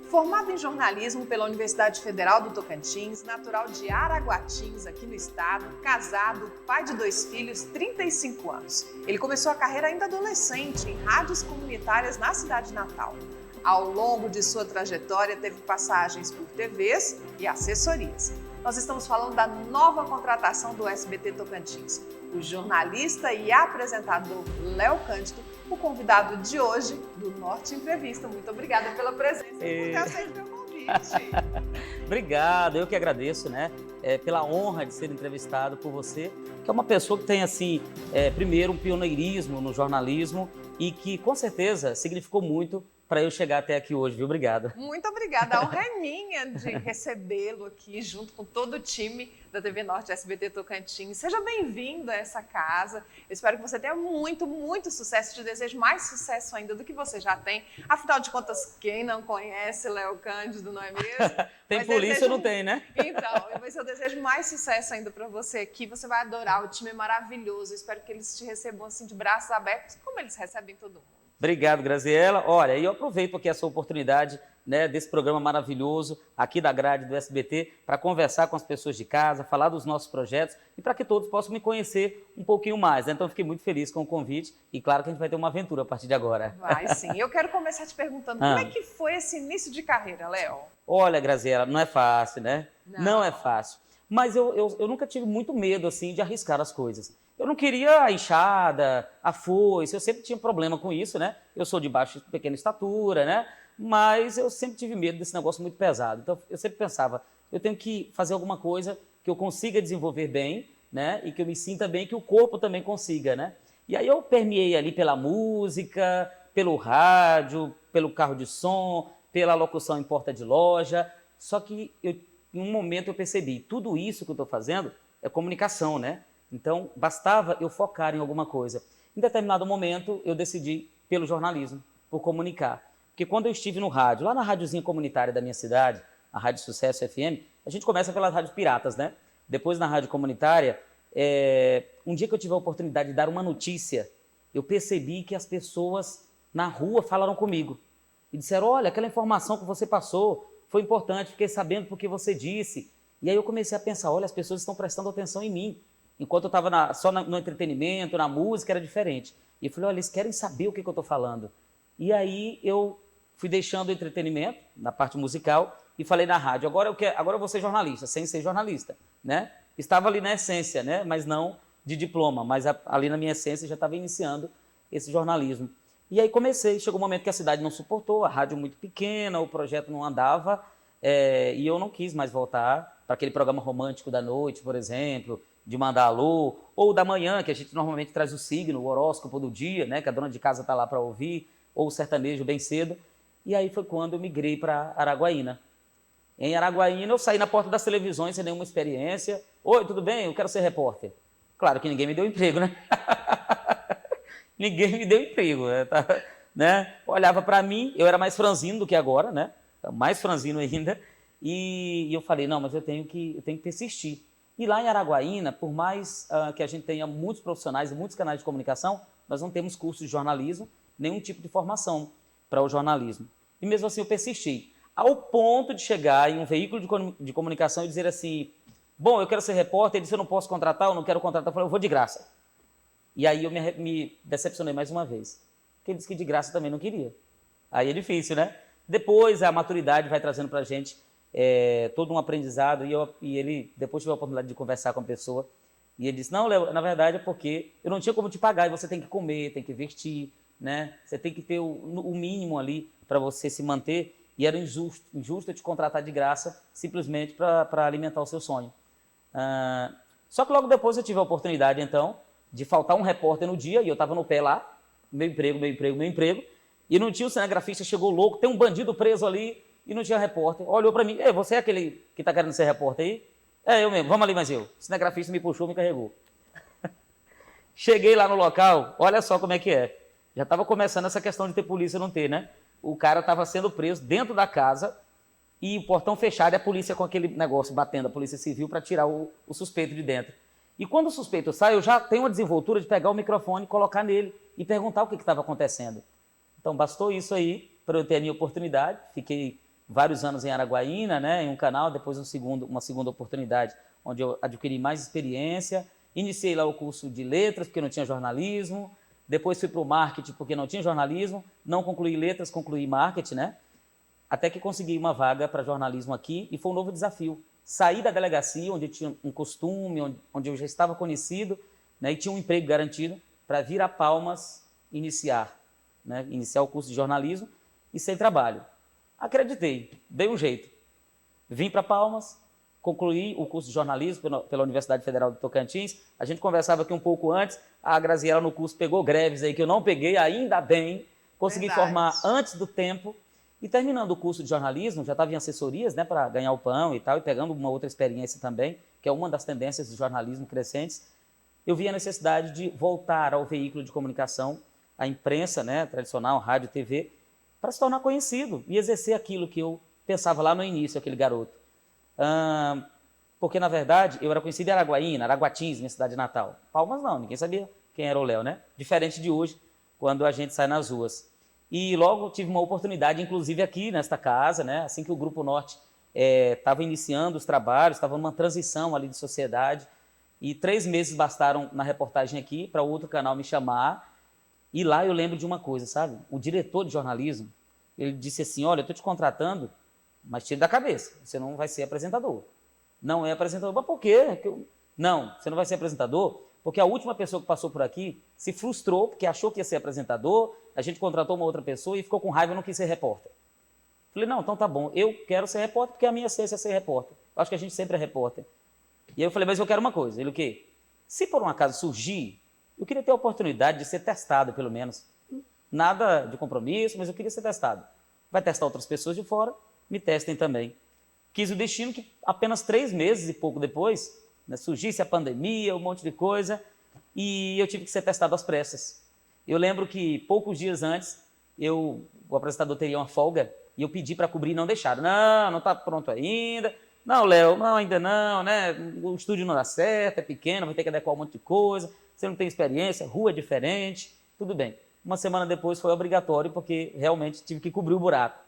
Formado em jornalismo pela Universidade Federal do Tocantins, natural de Araguatins, aqui no estado, casado, pai de 2 filhos, 35 anos. Ele começou a carreira ainda adolescente em rádios comunitárias na cidade natal. Ao longo de sua trajetória, teve passagens por TVs e assessorias. Nós estamos falando da nova contratação do SBT Tocantins. O jornalista e apresentador Léo Cândido, o convidado de hoje do Norte Entrevista. Muito obrigada pela presença e por ter aceito meu convite. Obrigado, eu que agradeço, né? Pela honra de ser entrevistado por você, que é uma pessoa que tem, assim, primeiro um pioneirismo no jornalismo e que, com certeza, significou muito para eu chegar até aqui hoje, viu? Obrigado. Muito obrigada. A honra é minha de recebê-lo aqui, junto com todo o time da TV Norte SBT Tocantins. Seja bem-vindo a essa casa. Eu espero que você tenha muito, muito sucesso. Te desejo mais sucesso ainda do que você já tem. Afinal de contas, quem não conhece Léo Cândido, não é mesmo? Tem polícia ou não tem, né? Então, mas eu desejo mais sucesso ainda para você aqui. Você vai adorar. O time é maravilhoso. Eu espero que eles te recebam assim de braços abertos, como eles recebem todo mundo. Obrigado, Graziela. Olha, e eu aproveito aqui essa oportunidade, né, desse programa maravilhoso aqui da grade do SBT para conversar com as pessoas de casa, falar dos nossos projetos e para que todos possam me conhecer um pouquinho mais, né? Então, fiquei muito feliz com o convite e claro que a gente vai ter uma aventura a partir de agora. Vai sim. Eu quero começar te perguntando como é que foi esse início de carreira, Léo? Olha, Graziela, não é fácil, né? Não é fácil. Mas eu nunca tive muito medo, assim, de arriscar as coisas. Eu não queria a enxada, a foice, eu sempre tinha problema com isso, né? Eu sou de baixa, pequena estatura, né? Mas eu sempre tive medo desse negócio muito pesado. Então, eu sempre pensava, eu tenho que fazer alguma coisa que eu consiga desenvolver bem, né? E que eu me sinta bem, que o corpo também consiga, né? E aí eu permeei ali pela música, pelo rádio, pelo carro de som, pela locução em porta de loja. Só que em um momento eu percebi, tudo isso que eu estou fazendo é comunicação, né? Então, bastava eu focar em alguma coisa. Em determinado momento, eu decidi pelo jornalismo, por comunicar. Porque quando eu estive no rádio, lá na rádiozinha comunitária da minha cidade, a Rádio Sucesso FM, a gente começa pelas rádios piratas, né? Depois, na rádio comunitária, um dia que eu tive a oportunidade de dar uma notícia, eu percebi que as pessoas na rua falaram comigo. E disseram, olha, aquela informação que você passou foi importante, fiquei sabendo porque você disse. E aí eu comecei a pensar, olha, as pessoas estão prestando atenção em mim. Enquanto eu estava só no entretenimento, na música, era diferente. E eu falei, olha, eles querem saber o que eu estou falando. E aí eu fui deixando o entretenimento, na parte musical, e falei na rádio, agora eu vou ser jornalista, sem ser jornalista, né? Estava ali na essência, né? Mas não de diploma, mas ali na minha essência já estava iniciando esse jornalismo. E aí comecei, chegou um momento que a cidade não suportou, a rádio muito pequena, o projeto não andava, e eu não quis mais voltar para aquele programa romântico da noite, por exemplo, de mandar alô, ou da manhã, que a gente normalmente traz o signo, o horóscopo do dia, né, que a dona de casa está lá para ouvir, ou o sertanejo bem cedo. E aí foi quando eu migrei para Araguaína. Em Araguaína eu saí na porta das televisões sem nenhuma experiência. Oi, tudo bem? Eu quero ser repórter. Claro que ninguém me deu emprego, né? Ninguém me deu emprego, né? Olhava para mim, eu era mais franzino do que agora, né? Mais franzino ainda. E eu falei, não, mas eu tenho que persistir. E lá em Araguaína, por mais que a gente tenha muitos profissionais e muitos canais de comunicação, nós não temos curso de jornalismo, nenhum tipo de formação para o jornalismo. E mesmo assim eu persisti, ao ponto de chegar em um veículo de comunicação e dizer assim, bom, eu quero ser repórter, ele disse, eu não posso contratar, eu não quero contratar, eu falei, eu vou de graça. E aí eu me decepcionei mais uma vez, porque ele disse que de graça também não queria. Aí é difícil, né? Depois a maturidade vai trazendo para a gente todo um aprendizado, e ele depois tive a oportunidade de conversar com a pessoa, e ele disse, não, Léo, na verdade é porque eu não tinha como te pagar, e você tem que comer, tem que vestir, né? Você tem que ter o mínimo ali para você se manter, e era injusto eu te contratar de graça, simplesmente para alimentar o seu sonho. Só que logo depois eu tive a oportunidade, então, de faltar um repórter no dia, e eu estava no pé lá, meu emprego, e não tinha o cinegrafista, chegou louco, tem um bandido preso ali, e não tinha repórter. Olhou para mim, você é aquele que está querendo ser repórter aí? É, eu mesmo, vamos ali, mas eu. O cinegrafista me puxou, me carregou. Cheguei lá no local, olha só como é que é. Já estava começando essa questão de ter polícia ou não ter, né? O cara estava sendo preso dentro da casa e o portão fechado e a polícia com aquele negócio batendo, a polícia civil, para tirar o suspeito de dentro. E quando o suspeito sai, eu já tenho a desenvoltura de pegar o microfone, colocar nele e perguntar o que estava acontecendo. Então, bastou isso aí para eu ter a minha oportunidade. Fiquei vários anos em Araguaína, né, em um canal, depois uma segunda oportunidade, onde eu adquiri mais experiência. Iniciei lá o curso de letras, porque não tinha jornalismo. Depois fui para o marketing, porque não tinha jornalismo. Não concluí letras, concluí marketing, né? Até que consegui uma vaga para jornalismo aqui e foi um novo desafio. Saí da delegacia, onde eu tinha um costume, onde eu já estava conhecido, né, e tinha um emprego garantido, para vir a Palmas iniciar, né, iniciar o curso de jornalismo e sem trabalho. Acreditei, dei um jeito. Vim para Palmas, concluí o curso de jornalismo pela Universidade Federal do Tocantins. A gente conversava aqui um pouco antes, a Graziela no curso pegou greves aí que eu não peguei, ainda bem. Consegui formar antes do tempo. E terminando o curso de jornalismo, já estava em assessorias, né, para ganhar o pão e tal, e pegando uma outra experiência também, que é uma das tendências do jornalismo crescentes, eu vi a necessidade de voltar ao veículo de comunicação, à imprensa, né, tradicional, rádio, TV, para se tornar conhecido e exercer aquilo que eu pensava lá no início, aquele garoto. Porque, na verdade, eu era conhecido em Araguaína, Araguatins, minha cidade natal. Palmas não, ninguém sabia quem era o Léo, né? Diferente de hoje, quando a gente sai nas ruas. E logo tive uma oportunidade, inclusive aqui nesta casa, né? Assim que o Grupo Norte estava iniciando os trabalhos, estava numa transição ali de sociedade, e 3 meses bastaram na reportagem aqui para o outro canal me chamar. E lá eu lembro de uma coisa, sabe? O diretor de jornalismo, ele disse assim, olha, eu estou te contratando, mas tira da cabeça, você não vai ser apresentador. Não é apresentador. Mas por quê? Não, você não vai ser apresentador, porque a última pessoa que passou por aqui se frustrou, porque achou que ia ser apresentador, a gente contratou uma outra pessoa e ficou com raiva e não quis ser repórter. Falei, não, então tá bom, eu quero ser repórter porque a minha essência é ser repórter. Eu acho que a gente sempre é repórter. E aí eu falei, mas eu quero uma coisa. Ele, o quê? Se por um acaso surgir, eu queria ter a oportunidade de ser testado, pelo menos. Nada de compromisso, mas eu queria ser testado. Vai testar outras pessoas de fora, me testem também. Quis o destino que apenas 3 meses e pouco depois, né, surgisse a pandemia, um monte de coisa, e eu tive que ser testado às pressas. Eu lembro que poucos dias antes, o apresentador teria uma folga, e eu pedi para cobrir e não deixaram. Não, não está pronto ainda. Não, Léo, não, ainda não, né? O estúdio não dá certo, é pequeno, vai ter que adequar um monte de coisa, você não tem experiência, rua é diferente, tudo bem. Uma semana depois foi obrigatório, porque realmente tive que cobrir o buraco.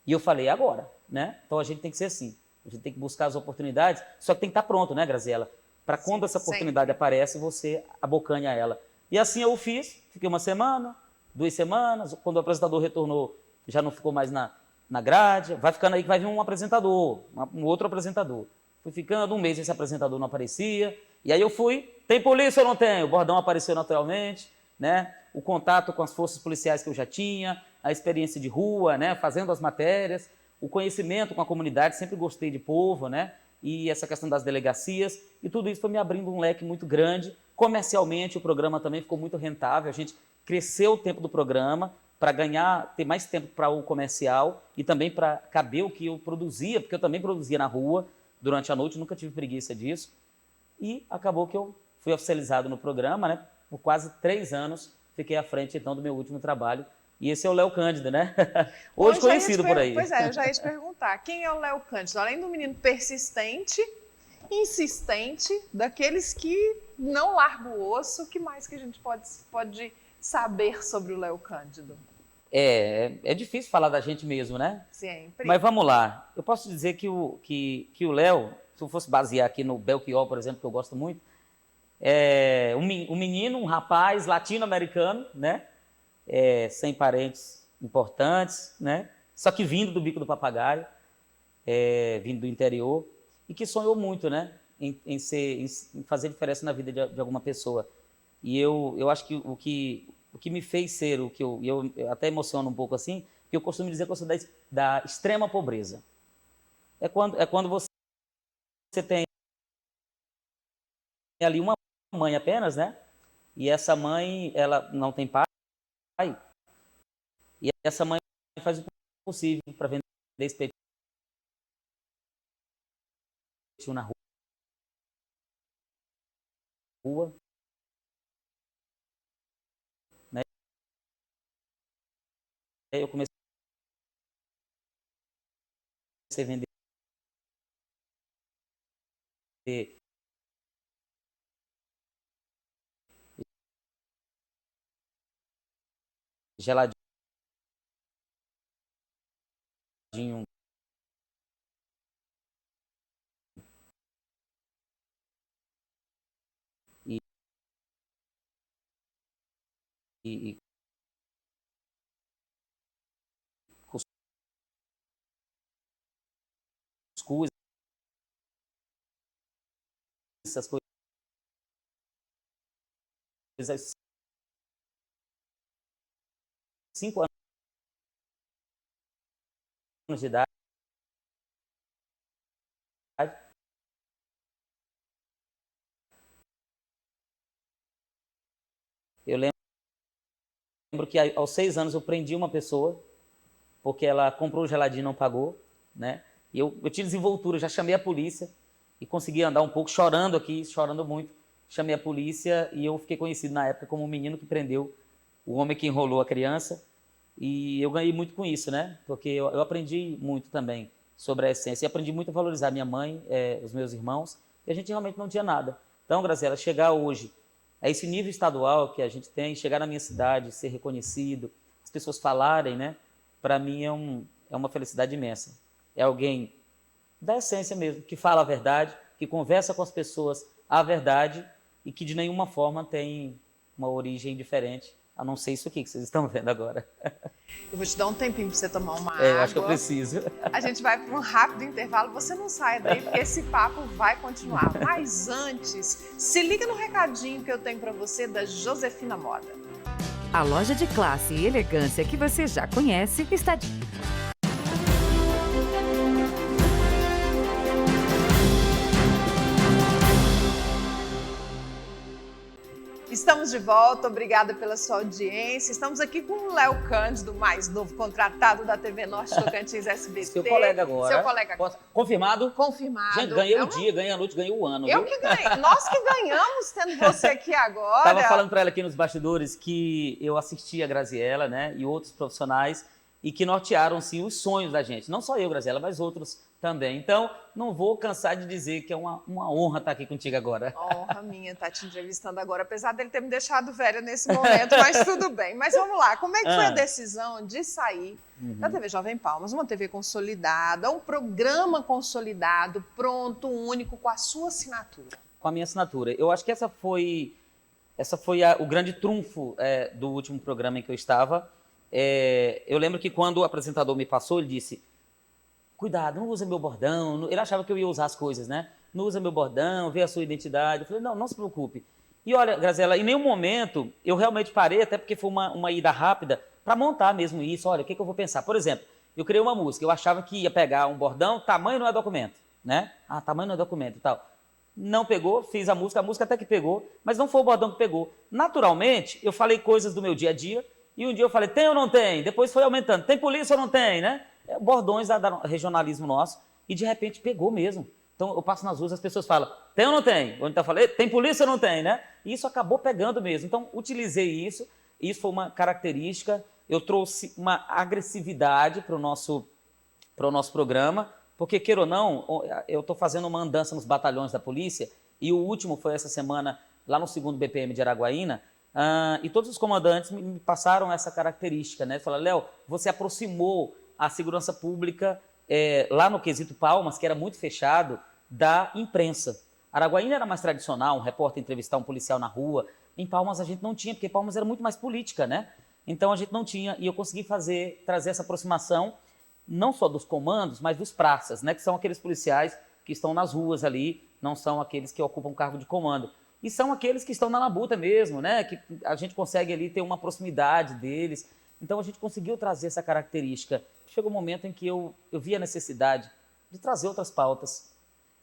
E eu falei, agora, né? Então a gente tem que ser assim, a gente tem que buscar as oportunidades, só que tem que estar pronto, né, Graziela? Para quando essa oportunidade aparece, você abocanha ela. E assim eu fiz, fiquei 1 semana, 2 semanas, quando o apresentador retornou, já não ficou mais na grade, vai ficando aí que vai vir um apresentador, um outro apresentador. Fui ficando 1 mês, esse apresentador não aparecia, e aí eu fui, tem polícia ou não tem? O bordão apareceu naturalmente, né? O contato com as forças policiais que eu já tinha, a experiência de rua, né? Fazendo as matérias, o conhecimento com a comunidade, sempre gostei de povo, né? E essa questão das delegacias, e tudo isso foi me abrindo um leque muito grande. Comercialmente, o programa também ficou muito rentável, a gente cresceu o tempo do programa para ganhar, ter mais tempo para o comercial e também para caber o que eu produzia, porque eu também produzia na rua durante a noite, nunca tive preguiça disso. E acabou que eu fui oficializado no programa, né? Por quase 3 anos, fiquei à frente então do meu último trabalho. E esse é o Léo Cândido, né? Hoje conhecido por aí. Pois é, eu já ia te perguntar, quem é o Léo Cândido? Além do menino persistente, insistente, daqueles que não larga o osso, o que mais que a gente pode saber sobre o Léo Cândido? É difícil falar da gente mesmo, né? Sempre. Mas vamos lá. Eu posso dizer que o Léo, se eu fosse basear aqui no Belchior, por exemplo, que eu gosto muito, é um menino, um rapaz latino-americano, né? Sem parentes importantes, né? Só que vindo do bico do papagaio, vindo do interior, e que sonhou muito, né? Em fazer diferença na vida de alguma pessoa. E eu acho que o que me fez ser o que eu até emociono um pouco assim, que eu costumo dizer que eu sou da extrema pobreza. É quando você tem ali uma mãe apenas, né? E essa mãe, ela não tem pai, e essa mãe faz o possível para vender esse peitinho na rua, né? Eu comecei a vender geladinho e cuscuz, essas coisas, 5 anos de idade, eu lembro que aos 6 anos eu prendi uma pessoa, porque ela comprou o geladinho e não pagou, né? E eu tinha desenvoltura, já chamei a polícia e consegui andar um pouco chorando aqui, chorando muito. Chamei a polícia e eu fiquei conhecido na época como o menino que prendeu o homem que enrolou a criança. E eu ganhei muito com isso, né? Porque eu aprendi muito também sobre a essência. E aprendi muito a valorizar minha mãe, os meus irmãos. E a gente realmente não tinha nada. Então, Graziela, chegar hoje a esse nível estadual que a gente tem, chegar na minha cidade, ser reconhecido, as pessoas falarem, né? Para mim é uma felicidade imensa. É alguém da essência mesmo, que fala a verdade, que conversa com as pessoas a verdade e que de nenhuma forma tem uma origem diferente, a não ser isso aqui que vocês estão vendo agora. Eu vou te dar um tempinho para você tomar uma água. Eu acho que eu preciso. A gente vai para um rápido intervalo, você não saia daí, porque esse papo vai continuar. Mas antes, se liga no recadinho que eu tenho para você da Josefina Moda. A loja de classe e elegância que você já conhece está de... Estamos de volta, obrigada pela sua audiência. Estamos aqui com o Léo Cândido, mais novo contratado da TV Norte Tocantins SBT. Seu colega agora. Seu colega. Confirmado? Confirmado. Gente, ganhei o dia, ganhei a noite, ganhei o ano. Eu viu? que ganhei. Nós que ganhamos tendo você aqui agora. Tava falando para ela aqui nos bastidores que eu assisti a Graziela, né, e outros profissionais, e que nortearam, sim, os sonhos da gente. Não só eu, Graziela, mas outros também. Então, não vou cansar de dizer que é uma honra estar aqui contigo agora. Honra minha estar te entrevistando agora, apesar dele ter me deixado velha nesse momento, mas tudo bem. Mas vamos lá, como é que foi a decisão de sair da TV Jovem Palmas, uma TV consolidada, um programa consolidado, pronto, único, com a sua assinatura? Com a minha assinatura. Eu acho que essa foi o grande trunfo do último programa em que eu estava. Eu lembro que quando o apresentador me passou, ele disse: cuidado, não usa meu bordão. Ele achava que eu ia usar as coisas, né? Não usa meu bordão, vê a sua identidade. Eu falei, não se preocupe. E olha, Graziela, em nenhum momento eu realmente parei, até porque foi uma ida rápida, para montar mesmo isso. Olha, o que eu vou pensar? Por exemplo, eu criei uma música, eu achava que ia pegar um bordão, tamanho não é documento, né? Ah, tamanho não é documento e tal. Não pegou, fiz a música até que pegou, mas não foi o bordão que pegou. Naturalmente, eu falei coisas do meu dia a dia, e um dia eu falei, tem ou não tem? Depois foi aumentando, tem polícia ou não tem, né? Bordões da regionalismo nosso, e de repente pegou mesmo. Então eu passo nas ruas, as pessoas falam, tem ou não tem? Onde eu falei, tem polícia ou não tem, né? E isso acabou pegando mesmo. Então utilizei isso foi uma característica, eu trouxe uma agressividade para o nosso programa, porque queira ou não, eu estou fazendo uma andança nos batalhões da polícia, e o último foi essa semana lá no 2º BPM de Araguaína, e todos os comandantes me passaram essa característica, né? Falaram, Léo, você aproximou a segurança pública lá no quesito Palmas, que era muito fechado, da imprensa. Araguaína era mais tradicional, um repórter entrevistar um policial na rua. Em Palmas a gente não tinha, porque Palmas era muito mais política, né? Então a gente não tinha, e eu consegui trazer essa aproximação, não só dos comandos, mas dos praças, né? Que são aqueles policiais que estão nas ruas ali, não são aqueles que ocupam cargo de comando. E são aqueles que estão na labuta mesmo, né? Que a gente consegue ali ter uma proximidade deles. Então a gente conseguiu trazer essa característica. Chegou um momento em que eu vi a necessidade de trazer outras pautas,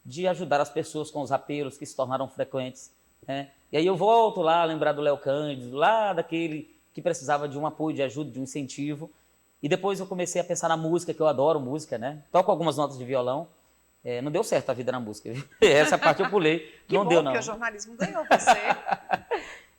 de ajudar as pessoas com os apelos que se tornaram frequentes, né? E aí eu volto lá a lembrar do Léo Cândido, lá daquele que precisava de um apoio, de ajuda, de um incentivo. E depois eu comecei a pensar na música, que eu adoro música, né? Toco algumas notas de violão. Não deu certo a vida na música. Essa parte eu pulei. Que não bom, deu, não. Porque o jornalismo ganhou você.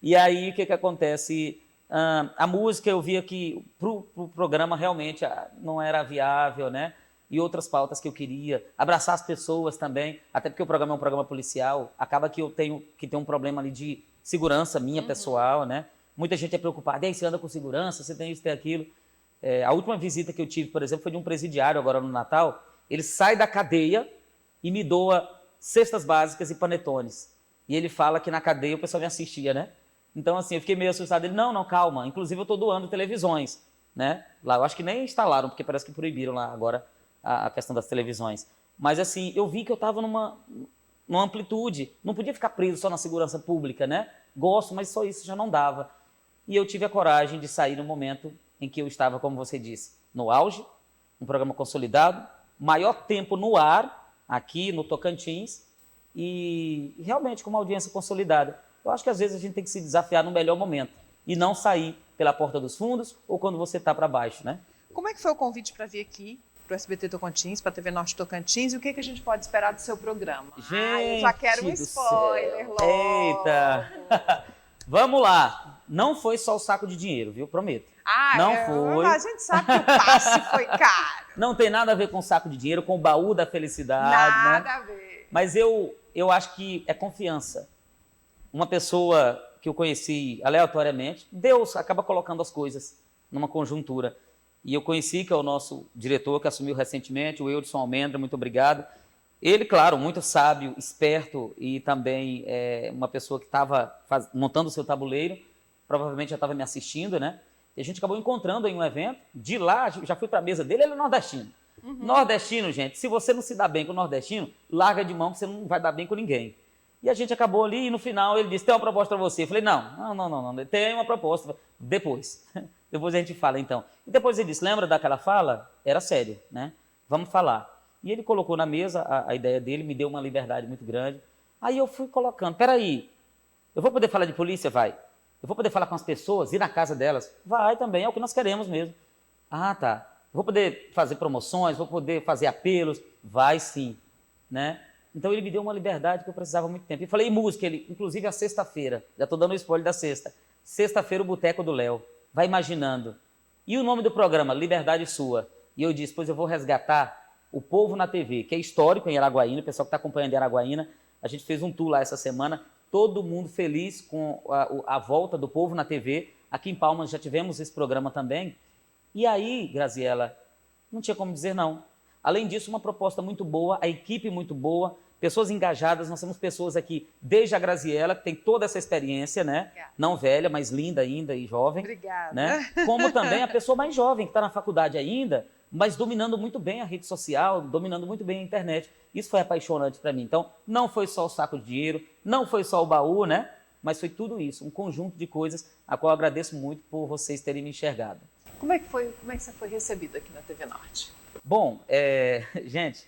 E aí, o que acontece? A música, eu via que pro programa realmente não era viável, né? E outras pautas que eu queria. Abraçar as pessoas também, até porque o programa é um programa policial. Acaba que eu tenho que ter um problema ali de segurança minha, pessoal, né? Muita gente é preocupada. E aí, você anda com segurança, você tem isso, tem aquilo. A última visita que eu tive, por exemplo, foi de um presidiário agora no Natal. Ele sai da cadeia e me doa cestas básicas e panetones. E ele fala que na cadeia o pessoal me assistia, né? Então, assim, eu fiquei meio assustado. Ele, não, calma. Inclusive, eu estou doando televisões, né? Lá, eu acho que nem instalaram, porque parece que proibiram lá agora a questão das televisões. Mas, assim, eu vi que eu estava numa amplitude. Não podia ficar preso só na segurança pública, né? Gosto, mas só isso já não dava. E eu tive a coragem de sair no momento em que eu estava, como você disse, no auge, um programa consolidado, maior tempo no ar, aqui no Tocantins, e realmente com uma audiência consolidada. Eu acho que às vezes a gente tem que se desafiar no melhor momento e não sair pela porta dos fundos ou quando você está para baixo, né? Como é que foi o convite para vir aqui para o SBT Tocantins, para a TV Norte Tocantins, e o que a gente pode esperar do seu programa? Gente, eu já quero um spoiler logo. Eita! Vamos lá. Não foi só o saco de dinheiro, viu? Prometo. Não foi. A gente sabe que o passe foi caro. Não tem nada a ver com o saco de dinheiro, com o baú da felicidade, Nada né? a ver. Mas eu acho que é confiança. Uma pessoa que eu conheci aleatoriamente, Deus acaba colocando as coisas numa conjuntura. E eu conheci, que é o nosso diretor, que assumiu recentemente, o Eudson Almendra, muito obrigado. Ele, claro, muito sábio, esperto e também uma pessoa que estava montando o seu tabuleiro, provavelmente já estava me assistindo, né? E a gente acabou encontrando em um evento. De lá, já fui para a mesa dele, ele é nordestino. Nordestino, gente, se você não se dá bem com o nordestino, larga de mão que você não vai dar bem com ninguém. E a gente acabou ali e no final ele disse, tem uma proposta para você. Eu falei, não, tem uma proposta. Depois a gente fala então. E depois ele disse, lembra daquela fala? Era sério, né? Vamos falar. E ele colocou na mesa a ideia dele, me deu uma liberdade muito grande. Aí eu fui colocando, peraí, eu vou poder falar de polícia? Vai. Eu vou poder falar com as pessoas, ir na casa delas? Vai também, é o que nós queremos mesmo. Ah, tá. Vou poder fazer promoções, vou poder fazer apelos? Vai sim, né? Então ele me deu uma liberdade que eu precisava há muito tempo. E falei música, ele, inclusive a sexta-feira, já estou dando o spoiler da sexta. Sexta-feira o Boteco do Léo, vai imaginando. E o nome do programa, Liberdade Sua. E eu disse, pois eu vou resgatar o Povo na TV, que é histórico em Araguaína, o pessoal que está acompanhando em Araguaína. A gente fez um tour lá essa semana, todo mundo feliz com a volta do Povo na TV. Aqui em Palmas já tivemos esse programa também. E aí, Graziela, não tinha como dizer não. Além disso, uma proposta muito boa, a equipe muito boa, pessoas engajadas. Nós temos pessoas aqui, desde a Graziela, que tem toda essa experiência, né? Obrigada. Não velha, mas linda ainda e jovem. Obrigada. Né? Como também a pessoa mais jovem, que está na faculdade ainda, mas dominando muito bem a rede social, dominando muito bem a internet. Isso foi apaixonante para mim. Então, não foi só o saco de dinheiro, não foi só o baú, né? Mas foi tudo isso, um conjunto de coisas, a qual eu agradeço muito por vocês terem me enxergado. Como é que você foi recebido aqui na TV Norte? Bom, gente,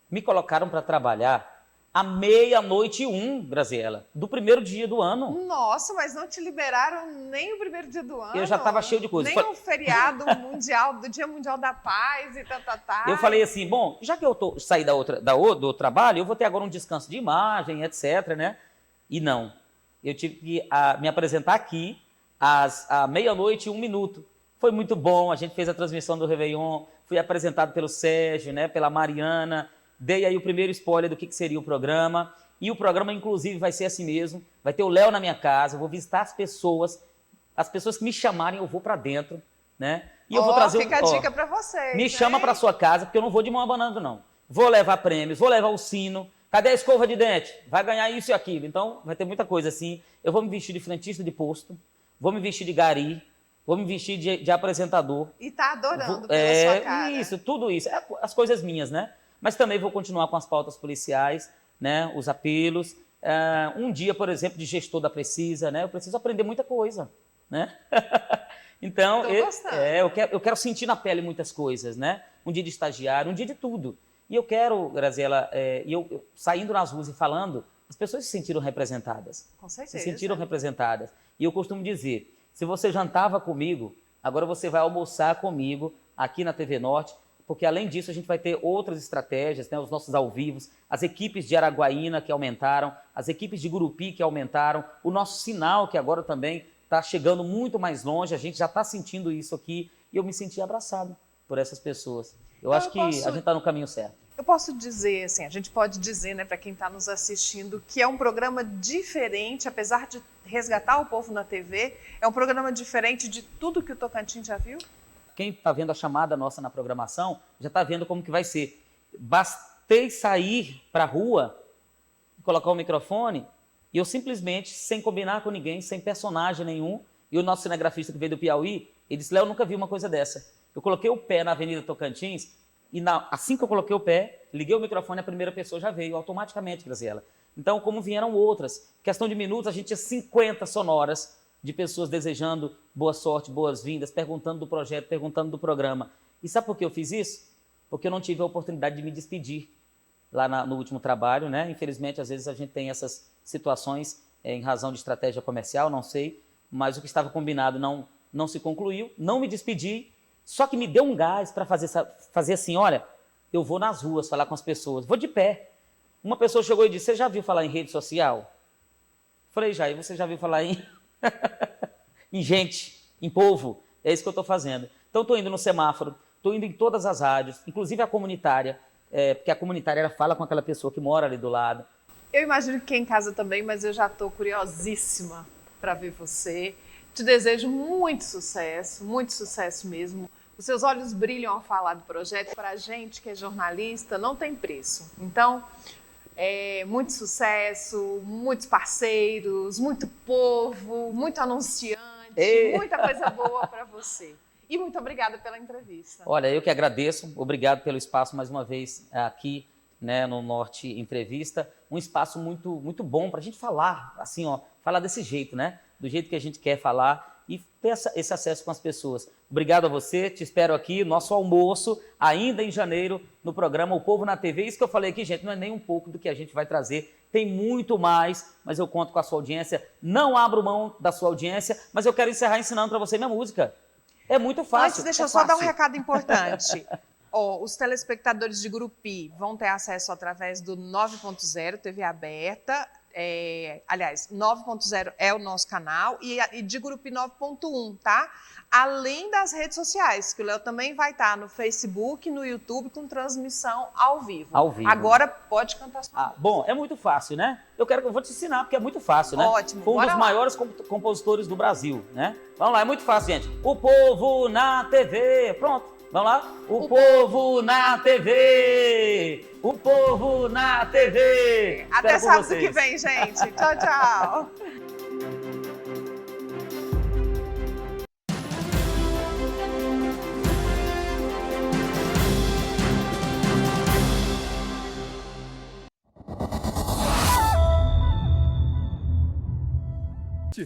me colocaram para trabalhar à 00:01, Graziela, do primeiro dia do ano. Nossa, mas não te liberaram nem o primeiro dia do ano. Eu já estava cheio de coisa. Nem o feriado mundial, do Dia Mundial da Paz e tá. Eu falei assim, bom, já que eu saí do trabalho, eu vou ter agora um descanso de imagem, etc, né? E não, eu tive que me apresentar aqui à 00:01. Foi muito bom, a gente fez a transmissão do Réveillon, fui apresentado pelo Sérgio, né, pela Mariana, dei aí o primeiro spoiler do que seria o programa, e o programa, inclusive, vai ser assim mesmo, vai ter o Léo na minha casa, eu vou visitar as pessoas que me chamarem, eu vou para dentro, né, e eu vou trazer fica a dica para vocês. Me chama para sua casa, porque eu não vou de mão abanando, não. Vou levar prêmios, vou levar o sino, cadê a escova de dente? Vai ganhar isso e aquilo, então vai ter muita coisa assim, eu vou me vestir de frentista de posto, vou me vestir de gari, vou me vestir de apresentador. E tá adorando pela sua cara. Isso, tudo isso. As coisas minhas, né? Mas também vou continuar com as pautas policiais, né? Os apelos. Um dia, por exemplo, de gestor da Precisa, né? Eu preciso aprender muita coisa, né? Então, eu quero sentir na pele muitas coisas, né? Um dia de estagiário, um dia de tudo. E eu quero, Graziela, eu saindo nas ruas e falando, as pessoas se sentiram representadas. Com certeza. Se sentiram representadas. E eu costumo dizer, se você jantava comigo, agora você vai almoçar comigo aqui na TV Norte, porque além disso a gente vai ter outras estratégias, né, os nossos ao vivos, as equipes de Araguaína que aumentaram, as equipes de Gurupi que aumentaram, o nosso sinal que agora também está chegando muito mais longe, a gente já está sentindo isso aqui e eu me senti abraçado por essas pessoas. Eu acho que a gente está no caminho certo. Eu posso dizer, assim, a gente pode dizer, né, para quem está nos assistindo, que é um programa diferente, apesar de resgatar o povo na TV, é um programa diferente de tudo que o Tocantins já viu? Quem está vendo a chamada nossa na programação, já está vendo como que vai ser. Bastei sair para a rua, colocar o microfone E eu simplesmente, sem combinar com ninguém, sem personagem nenhum, e o nosso cinegrafista que veio do Piauí, ele disse, Léo, eu nunca vi uma coisa dessa. Eu coloquei o pé na Avenida Tocantins, e assim que eu coloquei o pé, liguei o microfone, a primeira pessoa já veio, automaticamente, Graziela. Então, como vieram outras, questão de minutos, a gente tinha 50 sonoras de pessoas desejando boa sorte, boas-vindas, perguntando do projeto, perguntando do programa. E sabe por que eu fiz isso? Porque eu não tive a oportunidade de me despedir lá no último trabalho, né? Infelizmente, às vezes a gente tem essas situações em razão de estratégia comercial, não sei, mas o que estava combinado não se concluiu, não me despedi, só que me deu um gás para fazer assim, olha, eu vou nas ruas falar com as pessoas, vou de pé. Uma pessoa chegou e disse, você já viu falar em rede social? Falei, já, e você já viu falar em em gente, em povo? É isso que eu estou fazendo. Então, estou indo no semáforo, estou indo em todas as rádios, inclusive a comunitária, porque a comunitária ela fala com aquela pessoa que mora ali do lado. Eu imagino que em casa também, mas eu já estou curiosíssima para ver você. Te desejo muito sucesso mesmo. Os seus olhos brilham ao falar do projeto. Para a gente que é jornalista, não tem preço. Então, muito sucesso, muitos parceiros, muito povo, muito anunciante, muita coisa boa para você. E muito obrigada pela entrevista. Olha, eu que agradeço. Obrigado pelo espaço mais uma vez aqui, né, no Norte Entrevista. Um espaço muito, muito bom para a gente falar, assim, ó, falar desse jeito, né? Do jeito que a gente quer falar e ter esse acesso com as pessoas. Obrigado a você, te espero aqui, nosso almoço, ainda em janeiro, no programa O Povo na TV. Isso que eu falei aqui, gente, não é nem um pouco do que a gente vai trazer, tem muito mais, mas eu conto com a sua audiência, não abro mão da sua audiência, mas eu quero encerrar ensinando para você minha música. É muito fácil. Antes, deixa eu só dar um recado importante. Os telespectadores de Gurupi vão ter acesso através do 9.0, TV aberta. Aliás, 9.0 é o nosso canal e de Gurupi 9.1, tá? Além das redes sociais, que o Léo também vai estar no Facebook, no YouTube, com transmissão ao vivo. Ao vivo. Agora pode cantar sua música. Bom, é muito fácil, né? Eu vou te ensinar, porque é muito fácil, né? Ótimo. Foi um dos maiores compositores do Brasil, né? Vamos lá, é muito fácil, gente. O Povo na TV. Pronto, vamos lá. O Povo na TV. O Povo na TV. Até sábado que vem, gente. Tchau, tchau.